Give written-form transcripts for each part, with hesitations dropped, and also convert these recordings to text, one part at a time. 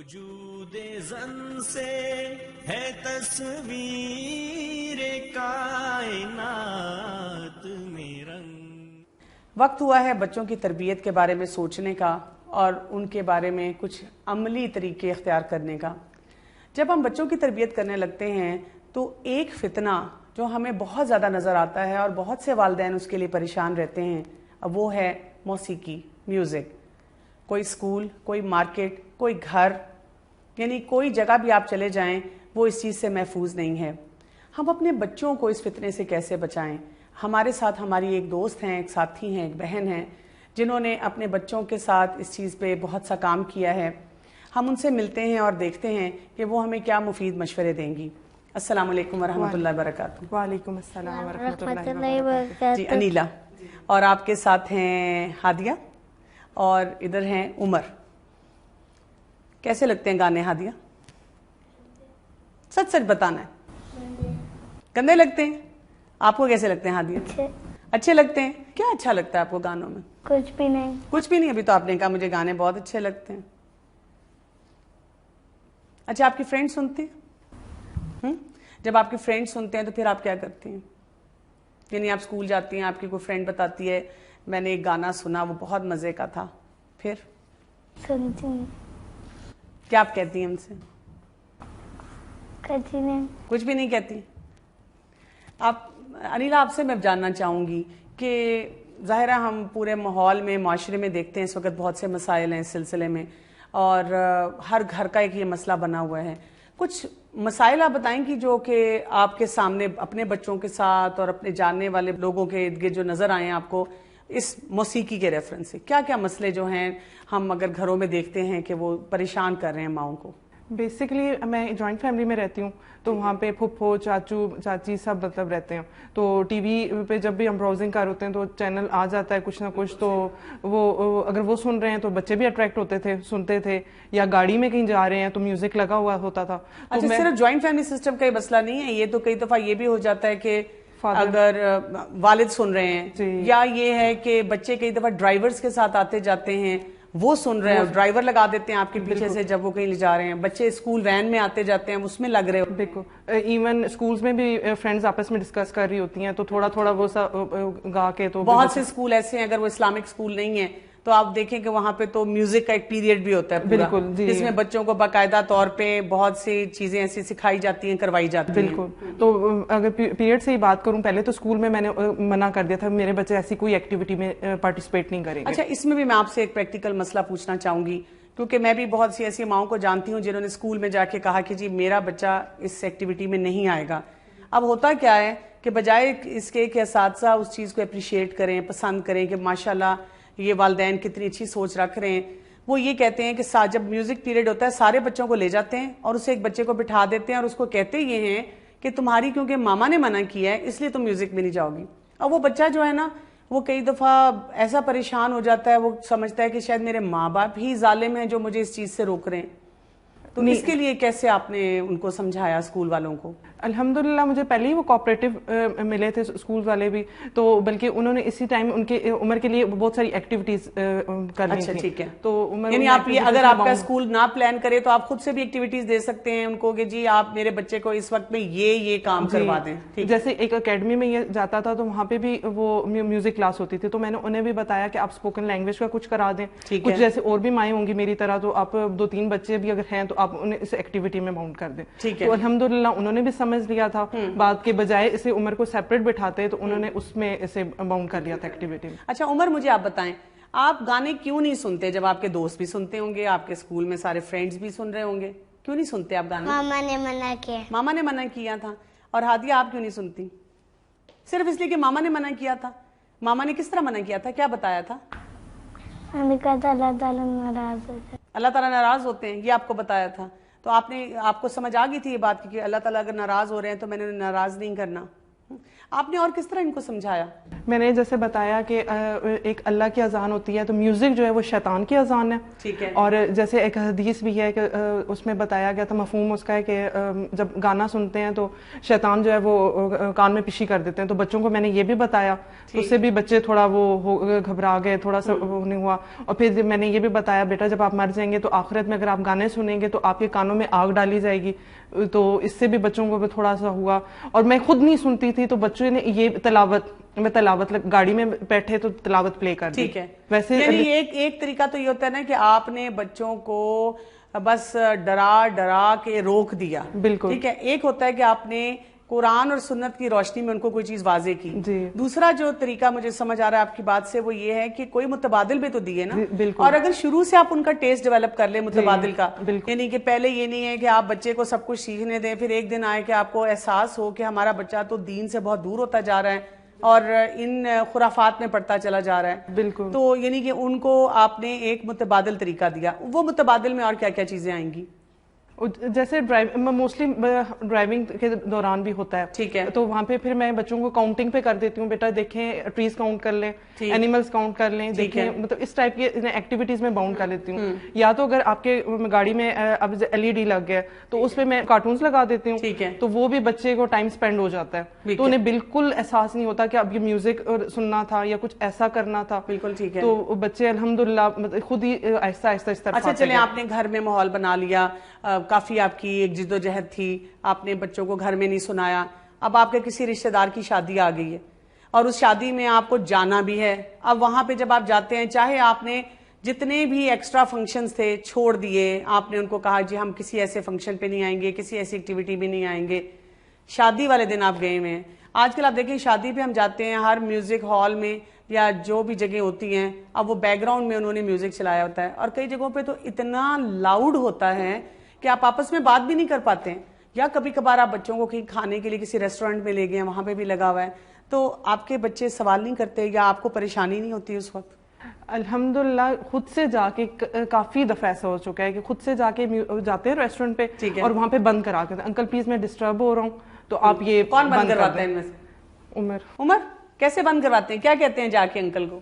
وجود زن سے ہے تصویر کائنات میں رنگ. وقت ہوا ہے بچوں کی تربیت کے بارے میں سوچنے کا اور ان کے بارے میں کچھ عملی طریقے اختیار کرنے کا. جب ہم بچوں کی تربیت کرنے لگتے ہیں تو ایک فتنہ جو ہمیں بہت زیادہ نظر آتا ہے اور بہت سے والدین اس کے لیے پریشان رہتے ہیں وہ ہے موسیقی، میوزک. کوئی سکول، کوئی مارکیٹ، کوئی گھر، یعنی کوئی جگہ بھی آپ چلے جائیں وہ اس چیز سے محفوظ نہیں ہے. ہم اپنے بچوں کو اس فتنے سے کیسے بچائیں؟ ہمارے ساتھ ہماری ایک دوست ہیں، ایک ساتھی ہیں، ایک بہن ہیں جنہوں نے اپنے بچوں کے ساتھ اس چیز پہ بہت سا کام کیا ہے. ہم ان سے ملتے ہیں اور دیکھتے ہیں کہ وہ ہمیں کیا مفید مشورے دیں گی. السلام علیکم ورحمۃ اللہ وبرکاتہ. وعلیکم السلام ورحمۃ اللہ وبرکاتہ. جی انیلا، اور آپ کے ساتھ ہیں ہادیہ اور ادھر ہیں عمر. کیسے لگتے ہیں گانے ہادیہ؟ سچ سچ بتانا ہے. گندے لگتے ہیں؟ آپ کو کیسے لگتے ہیں ہادیہ؟ اچھے لگتے ہیں. کیا اچھا لگتا ہے آپ کو گانوں میں؟ کچھ بھی نہیں. کچھ بھی نہیں. ابھی تو آپ نے کہا مجھے گانے بہت اچھے لگتے ہیں. اچھا، آپ کی فرینڈ سنتی ہیں؟ جب آپ کی فرینڈ سنتے ہیں تو پھر آپ کیا کرتی ہیں؟ یعنی آپ اسکول جاتی ہیں، آپ کی کوئی فرینڈ بتاتی ہے میں نے ایک گانا سنا وہ بہت مزے کا تھا، پھر سنتی ہوں. کیا آپ کہتی ہیں ان سے؟ کچھ نہیں. کچھ بھی نہیں کہتی. آپ انیلا، آپ سے میں جاننا چاہوں گی کہ ظاہر ہے ہم پورے ماحول میں، معاشرے میں دیکھتے ہیں اس وقت بہت سے مسائل ہیں اس سلسلے میں، اور ہر گھر کا ایک یہ مسئلہ بنا ہوا ہے. کچھ مسائل آپ بتائیں کہ جو کہ آپ کے سامنے اپنے بچوں کے ساتھ اور اپنے جاننے والے لوگوں کے ارد گرد جو نظر آئے ہیں آپ کو اس موسیقی کے ریفرنس سے. کیا کیا مسئلے جو ہیں ہم اگر گھروں میں دیکھتے ہیں کہ وہ پریشان کر رہے ہیں ماؤں کو؟ بیسکلی میں جوائنٹ فیملی میں رہتی ہوں تو وہاں پہ پھپھو، چاچو، چاچی سب مطلب رہتے ہیں. تو ٹی وی پہ جب بھی ہم براؤزنگ کر ہوتے ہیں تو چینل آ جاتا ہے کچھ نہ کچھ، تو وہ اگر وہ سن رہے ہیں تو بچے بھی اٹریکٹ ہوتے تھے، سنتے تھے. یا گاڑی میں کہیں جا رہے ہیں تو میوزک لگا ہوا ہوتا تھا. اچھا، صرف جوائنٹ فیملی سسٹم کا یہ مسئلہ نہیں ہے، یہ تو کئی دفعہ یہ بھی ہو جاتا ہے کہ اگر والد سن رہے ہیں، یا یہ ہے کہ بچے کئی دفعہ ڈرائیورز کے ساتھ آتے جاتے ہیں وہ سن رہے ہیں، ڈرائیور لگا دیتے ہیں آپ کے پیچھے سے جب وہ کہیں لے جا رہے ہیں. بچے اسکول وین میں آتے جاتے ہیں اس میں لگ رہے ہو. بالکل. ایون اسکولز میں بھی فرینڈز آپس میں ڈسکس کر رہی ہوتی ہیں تو تھوڑا تھوڑا وہ گا کے. تو بہت سے اسکول ایسے ہیں اگر وہ اسلامک اسکول نہیں ہیں تو آپ دیکھیں کہ وہاں پہ تو میوزک کا ایک پیریڈ بھی ہوتا ہے پورا، جس میں بچوں کو باقاعدہ طور پہ بہت سی چیزیں ایسی سکھائی جاتی ہیں، کروائی جاتی ہیں. بالکل. تو اگر پیریڈ سے ہی بات کروں، پہلے تو اسکول میں نے منع کر دیا تھا، میرے بچے ایسی کوئی ایکٹیویٹی میں پارٹیسپیٹ نہیں کریں گے. اچھا، اس میں بھی میں آپ سے ایک پریکٹیکل مسئلہ پوچھنا چاہوں گی، کیونکہ میں بھی بہت سی ایسی ماؤں کو جانتی ہوں جنہوں نے اسکول میں جا کے کہا کہ جی میرا بچہ اس ایکٹیویٹی میں نہیں آئے گا. اب ہوتا کیا ہے کہ بجائے اس کے کہ اساتذہ اس چیز کو اپریشیٹ کریں، پسند کریں کہ ماشاءاللہ یہ والدین کتنی اچھی سوچ رکھ رہے ہیں، وہ یہ کہتے ہیں کہ جب میوزک پیریڈ ہوتا ہے سارے بچوں کو لے جاتے ہیں اور اسے ایک بچے کو بٹھا دیتے ہیں اور اس کو کہتے یہ ہیں کہ تمہاری کیونکہ ماما نے منع کیا ہے اس لیے تم میوزک میں نہیں جاؤ گی. اور وہ بچہ جو ہے نا وہ کئی دفعہ ایسا پریشان ہو جاتا ہے، وہ سمجھتا ہے کہ شاید میرے ماں باپ ہی ظالم ہیں جو مجھے اس چیز سے روک رہے ہیں. تو اس کے لیے کیسے آپ نے ان کو سمجھایا اسکول والوں کو؟ الحمدللہ مجھے پہلے ہی وہ کوآپریٹو ملے تھے اسکول والے بھی، تو بلکہ انہوں نے اسی ٹائم ان کے عمر کے لیے بہت ساری ایکٹیویٹیز کر لی تھیں. اچھا ٹھیک ہے. تو یعنی آپ یہ اگر آپ کا اسکول نہ پلان کرے تو آپ خود سے بھی ایکٹیویٹیز دے سکتے ہیں ان کو کہ جی آپ میرے بچے کو اس وقت میں یہ کام کروا دیں. جیسے ایک اکیڈمی میں یہ جاتا تھا تو وہاں پہ بھی وہ میوزک کلاس ہوتی تھی، تو میں نے انہیں بھی بتایا کہ آپ اسپوکن لینگویج کا کچھ کرا دیں. کچھ جیسے اور بھی مائیں ہوں گی میری طرح تو آپ 2-3 بچے بھی اگر ہیں تو آپ انہیں اس ایکٹیویٹی میں ماؤنٹ کر دیں. تو الحمدللہ انہوں نے بھی سمجھ لیا تھا، بات کے بجائے اسے عمر کو سیپریٹ بٹھاتے تو انہوں نے اس میں اسے باؤنڈ کر لیا تھا ایکٹیویٹی میں. اچھا عمر، مجھے آپ بتائیں آپ گانے کیوں نہیں سنتے جب آپ کے دوست بھی سنتے ہوں گے، آپ کے اسکول میں سارے فرینڈز بھی سن رہے ہوں گے، کیوں نہیں سنتے آپ گانے؟ ماما نے منع کیا. ماما نے منع کیا تھا. اور ہادیہ آپ کیوں نہیں سنتی؟ صرف اس لیے کہ ماما نے منع کیا تھا؟ ماما نے کس طرح منع کیا تھا، کیا بتایا تھا؟ ہم نے کہا تھا اللہ تعالیٰ ناراض ہوتے ہیں. اللہ تعالیٰ ناراض ہوتے ہیں، یہ آپ کو بتایا تھا. تو آپ کو سمجھ آ گئی تھی یہ بات کہ اللہ تعالیٰ اگر ناراض ہو رہے ہیں تو میں نے ناراض نہیں کرنا. آپ نے اور کس طرح ان کو سمجھایا؟ میں نے جیسے بتایا کہ ایک اللہ کی اذان ہوتی ہے تو میوزک جو ہے وہ شیطان کی اذان ہے. ٹھیک ہے. اور جیسے ایک حدیث بھی ہے کہ اس میں بتایا گیا تھا, مفہوم اس کا ہے کہ جب گانا سنتے ہیں تو شیطان جو ہے وہ کان میں پشی کر دیتے ہیں. تو بچوں کو میں نے یہ بھی بتایا, تو اس سے بھی بچے تھوڑا وہ گھبرا گئے, تھوڑا سا وہ نہیں ہوا. اور پھر میں نے یہ بھی بتایا بیٹا جب آپ مر جائیں گے تو آخرت میں اگر آپ گانے سنیں گے تو آپ کے کانوں میں آگ ڈالی جائے گی. تو اس سے بھی بچوں کو بھی تھوڑا سا ہوا. اور میں خود نہیں سنتی تھی تو بچوں نے یہ تلاوت گاڑی میں بیٹھے تو تلاوت پلے کر دی. ٹھیک ہے. ویسے یعنی ایک طریقہ تو یہ ہوتا ہے نا کہ آپ نے بچوں کو بس ڈرا کے روک دیا. بالکل. ٹھیک ہے. ایک ہوتا ہے کہ آپ نے قرآن اور سنت کی روشنی میں ان کو کوئی چیز واضح کی. جی. دوسرا جو طریقہ مجھے سمجھ آ رہا ہے آپ کی بات سے وہ یہ ہے کہ کوئی متبادل بھی تو دیے نا. بالکل. اور اگر شروع سے آپ ان کا ٹیسٹ ڈیولپ کر لیں متبادل کا, یعنی کہ پہلے یہ نہیں ہے کہ آپ بچے کو سب کچھ سیکھنے دیں, پھر ایک دن آئے کہ آپ کو احساس ہو کہ ہمارا بچہ تو دین سے بہت دور ہوتا جا رہا ہے اور ان خرافات میں پڑتا چلا جا رہا ہے. بالکل. تو یعنی کہ ان کو آپ نے ایک متبادل طریقہ دیا. وہ متبادل میں اور کیا کیا چیزیں آئیں گی؟ جیسے موسٹلی ڈرائیونگ کے دوران بھی ہوتا ہے. ٹھیک ہے. تو وہاں پہ پھر میں بچوں کو کاؤنٹنگ پہ کر دیتی ہوں, بیٹا دیکھیں ٹریز کاؤنٹ کر لیں, اینیملز کاؤنٹ کر لیں, دیکھیں, مطلب اس ٹائپ کی ایکٹیویٹیز میں باؤنڈ کر لیتی ہوں. یا تو اگر آپ کے گاڑی میں اب LED لگ گیا تو اس پہ میں کارٹونز لگا دیتی ہوں. ٹھیک ہے. تو وہ بھی بچے کو ٹائم اسپینڈ ہو جاتا ہے, تو انہیں بالکل احساس نہیں ہوتا کہ اب یہ میوزک سننا تھا یا کچھ ایسا کرنا تھا. بالکل ٹھیک ہے. تو بچے الحمدللہ خود ہی آہستہ آہستہ اس طرف. اچھا چلیں, آپ نے گھر میں ماحول بنا لیا, کافی آپ کی ایک جد و جہد تھی, آپ نے بچوں کو گھر میں نہیں سنایا. اب آپ کے کسی رشتہ دار کی شادی آ گئی ہے اور اس شادی میں آپ کو جانا بھی ہے. اب وہاں پہ جب آپ جاتے ہیں, چاہے آپ نے جتنے بھی ایکسٹرا فنکشنز تھے چھوڑ دیے, آپ نے ان کو کہا جی ہم کسی ایسے فنکشن پہ نہیں آئیں گے, کسی ایسی ایکٹیویٹی بھی نہیں آئیں گے, شادی والے دن آپ گئے ہوئے ہیں. آج کل آپ دیکھیں شادی پہ ہم جاتے ہیں, ہر میوزک ہال میں یا جو بھی جگہ ہوتی ہیں, اب وہ بیک گراؤنڈ میں انہوں نے میوزک چلایا ہوتا ہے, اور کئی جگہوں پہ تو اتنا لاؤڈ ہوتا ہے کہ آپ آپس میں بات بھی نہیں کر پاتے ہیں. یا کبھی کبھار آپ بچوں کو کہیں کھانے کے لیے کسی ریسٹورینٹ میں لے گئے ہیں, وہاں پہ بھی لگا ہوا ہے, تو آپ کے بچے سوال نہیں کرتے یا آپ کو پریشانی نہیں ہوتی اس وقت؟ الحمدللہ خود سے جا کے کافی دفعہ ایسا ہو چکا ہے کہ خود سے جا کے جاتے ہیں ریسٹورینٹ پہ اور وہاں پہ بند کرا کے, انکل پلیز میں ڈسٹرب ہو رہا ہوں, تو آپ یہ کون بند کرواتے ہیں ان میں سے؟ عمر کیسے بند کرواتے ہیں, کیا کہتے ہیں جا کے انکل کو؟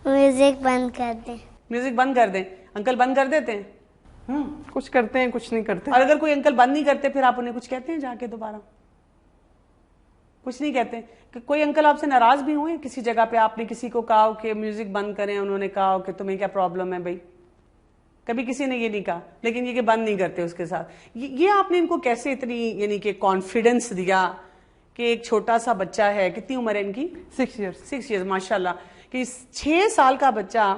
میوزک بند کر دیں. میوزک بند کر دیں. انکل بند کر دیتے ہیں؟ کچھ کرتے ہیں کچھ نہیں کرتے. اور اگر کوئی انکل بند نہیں کرتے پھر آپ انہیں کچھ کہتے ہیں جا کے دوبارہ؟ کچھ نہیں کہتے. کہ کوئی انکل آپ سے ناراض بھی ہوئے کسی جگہ پہ, آپ نے کسی کو کہا کہ میوزک بند کریں, انہوں نے کہا کہ تمہیں کیا پرابلم ہے بھائی؟ کبھی کسی نے یہ نہیں کہا, لیکن یہ کہ بند نہیں کرتے اس کے ساتھ. یہ آپ نے ان کو کیسے اتنی یعنی کہ کانفیڈنس دیا کہ ایک چھوٹا سا بچہ ہے, کتنی عمر ہے ان کی؟ 6 ایئرز. ماشاء اللہ, کہ 6 سال کا بچہ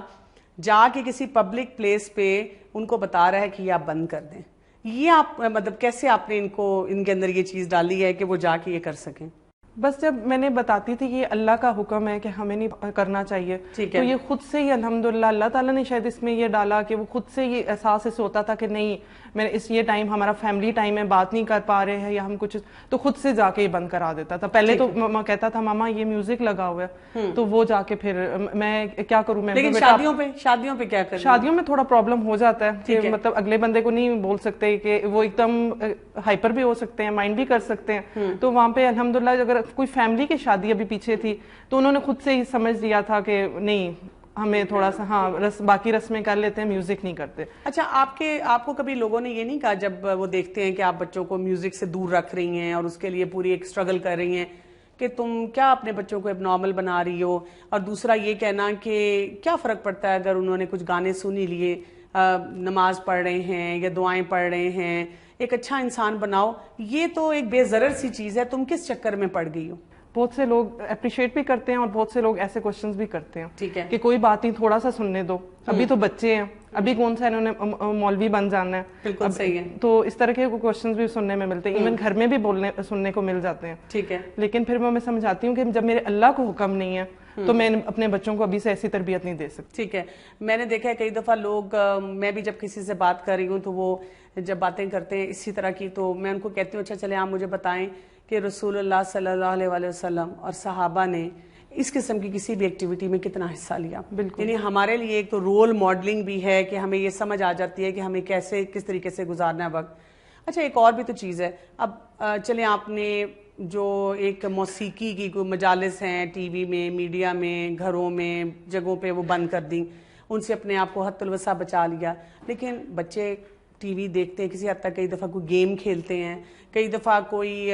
جا کے کسی پبلک پلیس پہ ان کو بتا رہا ہے کہ یہ آپ بند کر دیں. یہ آپ مطلب کیسے آپ نے ان کے اندر یہ چیز ڈالی ہے کہ وہ جا کے یہ کر سکیں؟ بس جب میں نے بتاتی تھی کہ یہ اللہ کا حکم ہے کہ ہمیں نہیں کرنا چاہیے, تو یہ خود سے ہی الحمدللہ اللہ تعالیٰ نے شاید اس میں یہ ڈالا کہ وہ خود سے یہ احساس اس ہوتا تھا کہ نہیں میں اس یہ ٹائم ہمارا فیملی ٹائم ہے, بات نہیں کر پا رہے ہیں یا ہم کچھ, تو خود سے جا کے یہ بند کرا دیتا تھا. پہلے تو ماما کہتا تھا ماما یہ میوزک لگا ہوا ہے, تو وہ جا کے پھر میں کیا کروں. میں لیکن شادیوں پہ کیا کریں؟ شادیوں میں تھوڑا پرابلم ہو جاتا ہے کہ مطلب اگلے بندے کو نہیں بول سکتے کہ وہ ایک دم ہائپر بھی ہو سکتے ہیں, مائنڈ بھی کر سکتے ہیں. تو وہاں پہ الحمدللہ اگر کوئی فیملی کی شادی ابھی پیچھے تھی تو انہوں نے خود سے ہی سمجھ لیا تھا کہ نہیں ہمیں تھوڑا سا باقی رسمیں کر لیتے ہیں, میوزک نہیں کرتے. اچھا, آپ کو کبھی لوگوں نے یہ نہیں کہا جب وہ دیکھتے ہیں کہ آپ بچوں کو میوزک سے دور رکھ رہی ہیں اور اس کے لیے پوری ایک اسٹرگل کر رہی ہیں, کہ تم کیا اپنے بچوں کو اب نارمل بنا رہی ہو؟ اور دوسرا یہ کہنا کہ کیا فرق پڑتا ہے اگر انہوں نے کچھ گانے سن ہی لیے, نماز پڑھ رہے ہیں یا دعائیں پڑھ رہے ہیں, ایک اچھا انسان بناؤ, یہ تو ایک بے ضرر سی چیز ہے, تم کس چکر میں پڑ گئی ہو؟ بہت سے لوگ اپریشیٹ بھی کرتے ہیں اور بہت سے لوگ ایسے کوشچنز بھی کرتے ہیں. ٹھیک ہے, کہ کوئی بات نہیں, تھوڑا سا سننے دو, ابھی تو بچے ہیں, ابھی کون سا انہوں نے مولوی بن جانا ہے. بالکل صحیح ہے. تو اس طرح کے کوشچنز بھی سننے میں ملتے ہیں, ایون گھر میں بھی سننے کو مل جاتے ہیں. ٹھیک ہے, لیکن پھر میں سمجھاتی ہوں کہ جب میرے اللہ کو حکم نہیں ہے تو میں اپنے بچوں کو ابھی سے ایسی تربیت نہیں دے سکتی. ٹھیک ہے, میں نے دیکھا ہے کئی دفعہ لوگ, میں بھی جب کسی سے بات کر رہی ہوں تو وہ جب باتیں کرتے ہیں اسی طرح کی, تو میں ان کو کہتی ہوں اچھا چلیں آپ مجھے بتائیں کہ رسول اللہ صلی اللہ علیہ وسلم اور صحابہ نے اس قسم کی کسی بھی ایکٹیویٹی میں کتنا حصہ لیا. یعنی ہمارے لیے ایک تو رول ماڈلنگ بھی ہے کہ ہمیں یہ سمجھ آ جاتی ہے کہ ہمیں کس طریقے سے گزارنا ہے وقت. اچھا, ایک اور بھی تو چیز ہے, اب چلیں آپ نے جو ایک موسیقی کی کوئی مجالس ہیں ٹی وی میں, میڈیا میں, گھروں میں, جگہوں پہ وہ بند کر دیں, ان سے اپنے آپ کو حد الوسع بچا لیا. لیکن بچے ٹی وی دیکھتے ہیں, کسی حد تک کئی دفعہ کوئی گیم کھیلتے ہیں, کئی دفعہ کوئی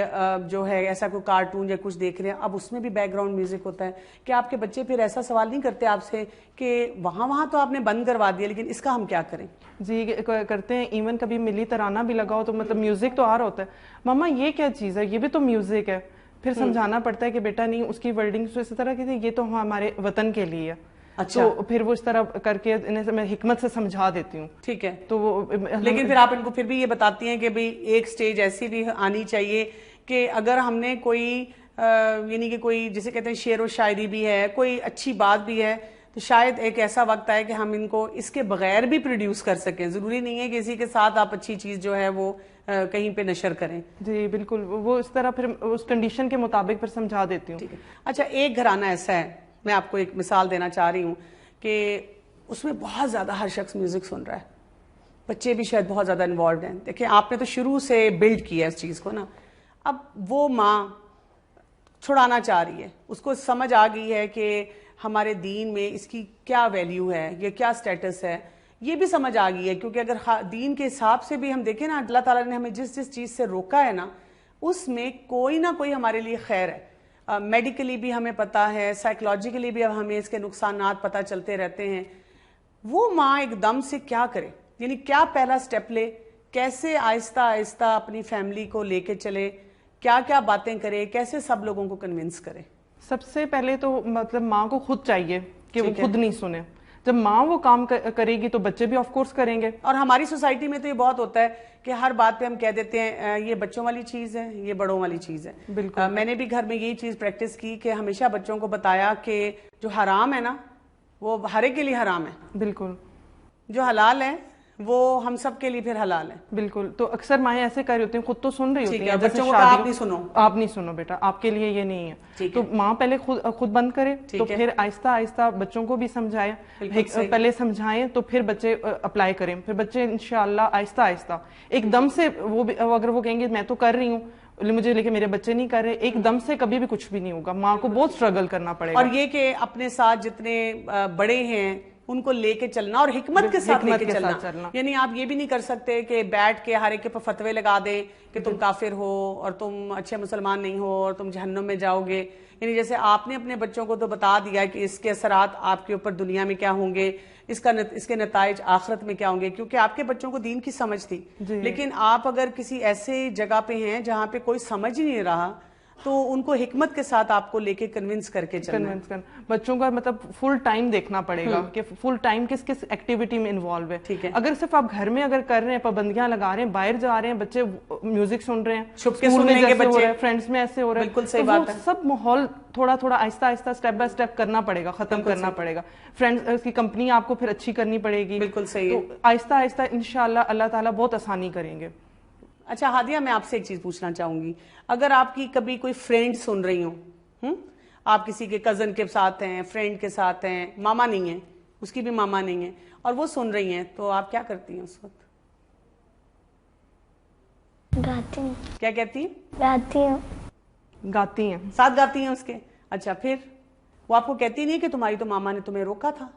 جو ہے ایسا کوئی کارٹون یا کچھ دیکھ رہے ہیں, اب اس میں بھی بیک گراؤنڈ میوزک ہوتا ہے. کہ آپ کے بچے پھر ایسا سوال نہیں کرتے آپ سے کہ وہاں تو آپ نے بند کروا دیا لیکن اس کا ہم کیا کریں؟ جی کرتے ہیں. ایون کبھی ملی ترانہ بھی لگاؤ تو مطلب میوزک تو آ رہا ہوتا ہے, ماما یہ کیا چیز ہے, یہ بھی تو میوزک ہے. پھر سمجھانا پڑتا ہے کہ بیٹا نہیں, اس کی ورڈنگ اس طرح کی تھی, یہ تو ہمارے وطن کے لیے. اچھا, تو پھر وہ اس طرح کر کے انہیں میں حکمت سے سمجھا دیتی ہوں. ٹھیک ہے. تو وہ لیکن پھر آپ ان کو پھر بھی یہ بتاتی ہیں کہ بھئی ایک سٹیج ایسی بھی آنی چاہیے کہ اگر ہم نے کوئی یعنی کہ کوئی جسے کہتے ہیں شعر و شاعری بھی ہے, کوئی اچھی بات بھی ہے, تو شاید ایک ایسا وقت آئے کہ ہم ان کو اس کے بغیر بھی پروڈیوس کر سکیں. ضروری نہیں ہے کہ اسی کے ساتھ آپ اچھی چیز جو ہے وہ کہیں پہ نشر کریں. جی بالکل, وہ اس طرح پھر اس کنڈیشن کے مطابق پھر سمجھا دیتی ہوں. اچھا, ایک گھرانہ ایسا ہے, میں آپ کو ایک مثال دینا چاہ رہی ہوں کہ اس میں بہت زیادہ ہر شخص میوزک سن رہا ہے, بچے بھی شاید بہت زیادہ انوالوڈ ہیں. دیکھیں آپ نے تو شروع سے بلڈ کیا اس چیز کو نا, اب وہ ماں چھڑانا چاہ رہی ہے, اس کو سمجھ آ گئی ہے کہ ہمارے دین میں اس کی کیا ویلیو ہے, یہ کیا سٹیٹس ہے, یہ بھی سمجھ آ گئی ہے. کیونکہ اگر دین کے حساب سے بھی ہم دیکھیں نا, اللہ تعالیٰ نے ہمیں جس جس چیز سے روکا ہے نا, اس میں کوئی نہ کوئی ہمارے لیے خیر ہے. میڈیکلی بھی ہمیں پتہ ہے, سائیکولوجیکلی بھی اب ہمیں اس کے نقصانات پتہ چلتے رہتے ہیں. وہ ماں ایک دم سے کیا کرے, یعنی کیا پہلا سٹیپ لے, کیسے آہستہ آہستہ اپنی فیملی کو لے کے چلے, کیا کیا باتیں کرے, کیسے سب لوگوں کو کنونس کرے؟ سب سے پہلے تو مطلب ماں کو خود چاہیے کہ وہ خود نہیں سنے. جب ماں وہ کام کرے گی تو بچے بھی آف کورس کریں گے. اور ہماری سوسائٹی میں تو یہ بہت ہوتا ہے کہ ہر بات پہ ہم کہہ دیتے ہیں یہ بچوں والی چیز ہے, یہ بڑوں والی چیز ہے. بالکل, میں نے بھی گھر میں یہی چیز پریکٹس کی کہ ہمیشہ بچوں کو بتایا کہ جو حرام ہے نا وہ ہر ایک کے لیے حرام ہے, بالکل, جو حلال ہے وہ ہم سب کے لیے پھر حلال ہے. بالکل. تو اکثر مائیں ایسے کر رہی ہوتی ہیں, خود تو سن رہی ہوتی ہیں, بچوں کو آپ نہیں سنو, آپ نہیں سنو بیٹا, آپ کے لیے یہ نہیں ہے. تو ماں پہلے خود بند کرے, تو پھر آہستہ آہستہ بچوں کو بھی سمجھائے, پہلے سمجھائیں تو پھر بچے اپلائی کریں. پھر بچے انشاءاللہ آہستہ آہستہ ایک دم سے وہ اگر وہ کہیں گے میں تو کر رہی ہوں مجھے, لیکن میرے بچے نہیں کر رہے, ایک دم سے کبھی بھی کچھ بھی نہیں ہوگا. ماں کو بہت سٹرگل کرنا پڑے گا. اور یہ کہ اپنے ساتھ جتنے بڑے ہیں ان کو لے کے چلنا, اور حکمت کے ساتھ لے کے چلنا. یعنی آپ یہ بھی نہیں کر سکتے کہ بیٹھ کے ہر ایک کے فتوے لگا دیں کہ تم کافر ہو اور تم اچھے مسلمان نہیں ہو اور تم جہنم میں جاؤ گے. یعنی جیسے آپ نے اپنے بچوں کو تو بتا دیا کہ اس کے اثرات آپ کے اوپر دنیا میں کیا ہوں گے, اس کے نتائج آخرت میں کیا ہوں گے, کیونکہ آپ کے بچوں کو دین کی سمجھ تھی. لیکن آپ اگر کسی ایسے جگہ پہ ہیں جہاں پہ کوئی سمجھ ہی نہیں رہا تو ان کو حکمت کے ساتھ آپ کو لے کے کنونس کر کے چلنا ہے. بچوں کا مطلب فل ٹائم دیکھنا پڑے گا کہ فل ٹائم کس کس ایکٹیویٹی میں انوالو ہے. اگر صرف آپ گھر میں اگر کر رہے ہیں, پابندیاں لگا رہے ہیں, باہر جا رہے ہیں, بچے میوزک سن رہے ہیں, چھپ کے سنیں گے بچے, فرینڈس میں ایسے ہو رہے ہیں, بالکل صحیح بات ہے. سب ماحول تھوڑا تھوڑا آہستہ آہستہ اسٹیپ بائی اسٹیپ کرنا پڑے گا, ختم کرنا پڑے گا. فرینڈس کی کمپنی آپ کو پھر اچھی کرنی پڑے گی. بالکل صحیح. تو آہستہ آہستہ انشاءاللہ اللہ تعالیٰ بہت آسانی کریں گے. اچھا ہادیہ, میں آپ سے ایک چیز پوچھنا چاہوں گی, اگر آپ کی کبھی کوئی فرینڈ سن رہی ہوں, آپ کسی کے کزن کے ساتھ ہیں, فرینڈ کے ساتھ ہیں, ماما نہیں ہیں, اس کی بھی ماما نہیں ہے, اور وہ سن رہی ہیں, تو آپ کیا کرتی ہیں اس وقت؟ گاتی ہوں. کیا کہتی ہیں؟ گاتی ہوں. گاتی ہیں, ساتھ گاتی ہیں اس کے. اچھا, پھر وہ آپ کو کہتی نہیں کہ تمہاری تو ماما نے تمہیں روکا تھا؟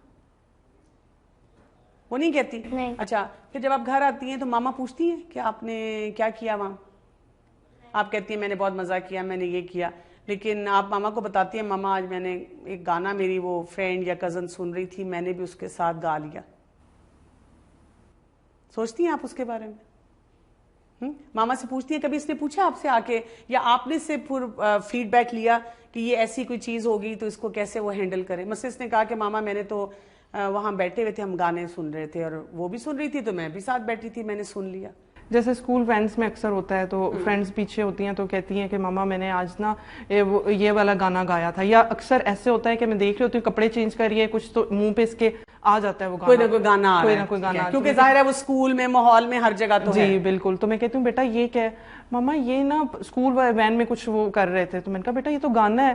وہ نہیں کہتی؟ نہیں. اچھا, پھر جب آپ گھر آتی ہیں تو ماما پوچھتی ہیں کہ آپ نے کیا کیا وہاں؟ آپ کہتی ہیں میں نے بہت مزہ کیا, میں نے یہ کیا, لیکن آپ ماما کو بتاتی ہیں ماما آج میں نے ایک گانا میری وہ فرینڈ یا کزن سن رہی تھی, میں نے بھی اس کے ساتھ گا لیا. سوچتی ہیں آپ اس کے بارے میں؟ ماما سے پوچھتی ہیں, کبھی اس نے پوچھا آپ سے آ کے, یا آپ نے سے فیڈ بیک لیا کہ یہ ایسی کوئی چیز ہوگی تو اس کو کیسے وہ ہینڈل کرے؟ مثلا اس نے کہا کہ ماما میں نے تو وہاں بیٹھے ہوئے تھے, ہم گانے سن رہے تھے اور وہ بھی سن رہی تھی تو میں بھی ساتھ بیٹھی تھی, میں نے سن لیا. جیسے اسکول فرینڈس میں اکثر ہوتا ہے تو فرینڈس پیچھے ہوتی ہیں تو کہتی ہیں کہ ماما میں نے آج نا یہ والا گانا گایا تھا, یا اکثر ایسے ہوتا ہے کہ میں دیکھ رہی ہوتی ہوں کپڑے چینج کریے کچھ تو منہ پہ اس کے آ جاتا ہے وہ گانا, کوئی نہ کوئی گانا آ رہا ہے, کیونکہ ظاہر ہے وہ اسکول میں, ماحول میں, ہر جگہ تو ہے. جی بالکل. تو میں کہتی ہوں بیٹا یہ کیا ہے؟ ماما یہ نا اسکول وین میں کچھ وہ کر رہے تھے. تو میں نے کہا بیٹا یہ تو گانا ہے.